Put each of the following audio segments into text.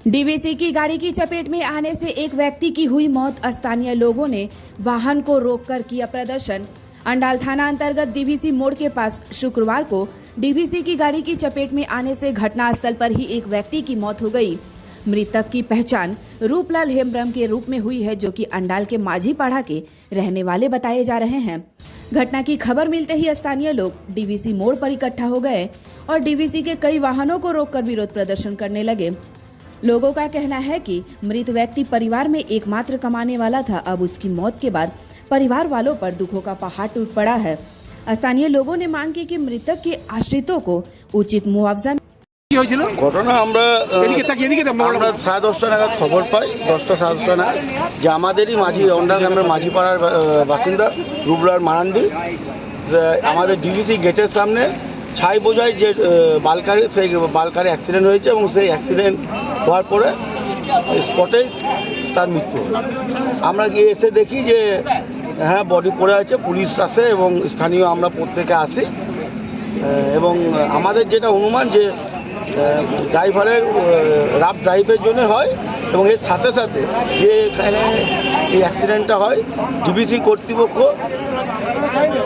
DVC की गाड़ी की चपेट में आने से एक व्यक्ति की हुई मौत। स्थानीय लोगों ने वाहन को रोककर किया प्रदर्शन। अंडाल थाना अंतर्गत डीवीसी मोड़ के पास शुक्रवार को डीवीसी की गाड़ी की चपेट में आने से घटनास्थल पर ही एक व्यक्ति की मौत हो गई। मृतक की पहचान रूपलाल हेम्ब्रम के रूप में हुई है, जो कि अंडाल के माझी पाड़ा के रहने वाले बताए जा रहे हैं। घटना की खबर मिलते ही स्थानीय लोग डीवीसी मोड़ पर इकट्ठा हो गए और डीवीसी के कई वाहनों को रोककर विरोध प्रदर्शन करने लगे। लोगों का कहना है कि मृत व्यक्ति परिवार में एकमात्र कमाने वाला था। अब उसकी मौत के बाद परिवार वालों पर दुखों का पहाड़ टूट पड़ा है। स्थानीय लोगों ने मांग की कि मृतक के आश्रितों को उचित मुआवजा। ঘটনা আমরা 10:30 নাগাদ খবর পাই, 10:10 নাগাদ, যে আমাদেরই মাঝি অন্ডাল গ্রামের মাঝিপাড়ার বাসিন্দা রূপলাল মারান্ডি আমাদের ডিভিসি গেটের সামনে ছাই বোঝাই যে বালকারে, সেই বালকারে অ্যাক্সিডেন্ট হয়েছে এবং সেই অ্যাক্সিডেন্ট হওয়ার পরে স্পটেই তার মৃত্যু হয়। আমরা গিয়ে এসে দেখি যে হ্যাঁ বডি পড়ে আছে, পুলিশ আসে এবং স্থানীয় আমরা প্রত্যেকে আসি এবং আমাদের যেটা অনুমান যে ড্রাইভারের রাফ ড্রাইভের জন্য হয় এবং এর সাথে সাথে যেখানে এই অ্যাক্সিডেন্টটা হয় ডিভিসি কর্তৃপক্ষ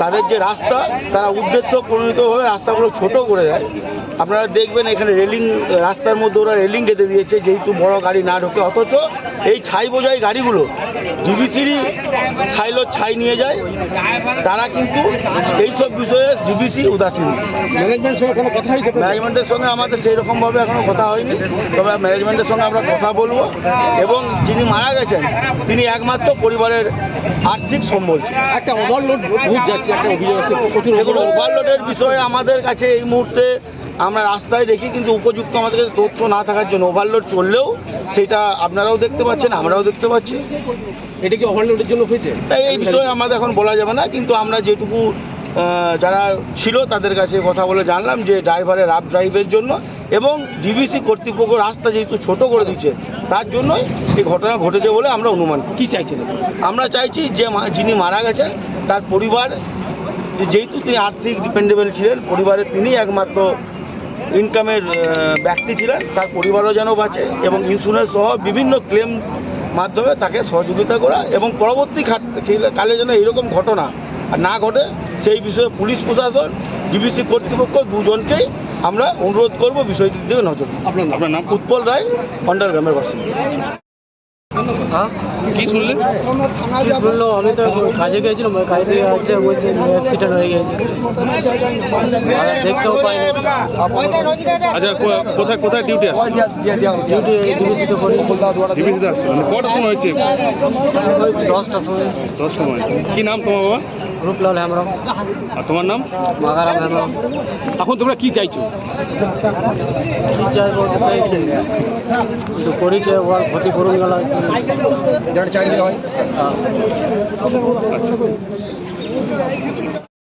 তাদের যে রাস্তা, তারা উদ্দেশ্য প্রণীতভাবে রাস্তাগুলো ছোট করে দেয়। আপনারা দেখবেন এখানে রেলিং, রাস্তার মধ্যে ওরা রেলিং কেটে দিয়েছে যেহেতু বড় গাড়ি না ঢোকে, অথচ এই ছাই বোঝাই গাড়িগুলো ডিভিসিরই সাইলোর ছাই নিয়ে যায়। তারা কিন্তু এইসব বিষয়ে ডিভিসি উদাসীন। ম্যানেজমেন্টের সঙ্গে আমাদের সেই রকমভাবে এখনো কথা হয়নি, তবে ম্যানেজমেন্টের সঙ্গে আমরা কথা বলবো এবং যিনি মারা গেছেন তিনি একমাত্র পরিবারের আর্থিক সম্বল। একটা ওভারলোড যাচ্ছে, একটা এগুলো ওভারলোডের বিষয়ে আমাদের কাছে এই মুহূর্তে আমরা রাস্তায় দেখি, কিন্তু উপযুক্ত আমাদের কাছে তথ্য না থাকার জন্য ওভারলোড চললেও সেটা আপনারাও দেখতে পাচ্ছেন, আমরাও দেখতে পাচ্ছি। এটা কি ওভারলোডের জন্য হয়েছে তাই এই বিষয়ে আমাদের এখন বলা যাবে না, কিন্তু আমরা যেটুকু যারা ছিল তাদের কাছে কথা বলে জানলাম যে ড্রাইভারের রাফ ড্রাইভের জন্য এবং ডিভিসি কর্তৃপক্ষ রাস্তা যেহেতু ছোট করে দিচ্ছে তার জন্যই এই ঘটনা ঘটেছে বলে আমরা অনুমান করি। কি চাইছেন? আমরা চাইছি যে যিনি মারা গেছেন তার পরিবার, যেহেতু তিনি আর্থিক ডিপেন্ডেবল ছিলেন, পরিবারের তিনি একমাত্র ইনকামের ব্যক্তি ছিলেন, তার পরিবারও যেন বাঁচে এবং ইন্স্যুরেন্স সহ বিভিন্ন ক্লেম মাধ্যমে তাকে সহযোগিতা করা এবং পরবর্তী কালে যেন এইরকম ঘটনা না ঘটে সেই বিষয়ে পুলিশ প্রশাসন, ডিভিসি কর্তৃপক্ষ দুজনকেই আমরা অনুরোধ করব বিষয়টির দিকে নজর। আপনার নাম? উৎপল রায়, অন্ডাল গ্রামের বাসিন্দা। কি শুনলেন? শুনলো, আমি তো কাজে গিয়েছিলাম, কাজ থেকে আসতে বলছে অ্যাক্সিডেন্ট হয়ে গেছে, দেখতেও পাই। আচ্ছা, কোথায় কোথায় ডিউটি আছে? ডিউটি ডিভিসিতে করি। ডিভিসিতে আসছে, কটার সময় হচ্ছে? 10টার সময়। 10 সময়। কি নাম তোমার বাবা? রূপলাল হেমব্রম। আর তোমার নাম? মাগারাম হেমব্রম। এখন তোমরা কি চাইছো? কি চাইবো, করেছে ওর ক্ষতি করুন গেল চাইলে হয়।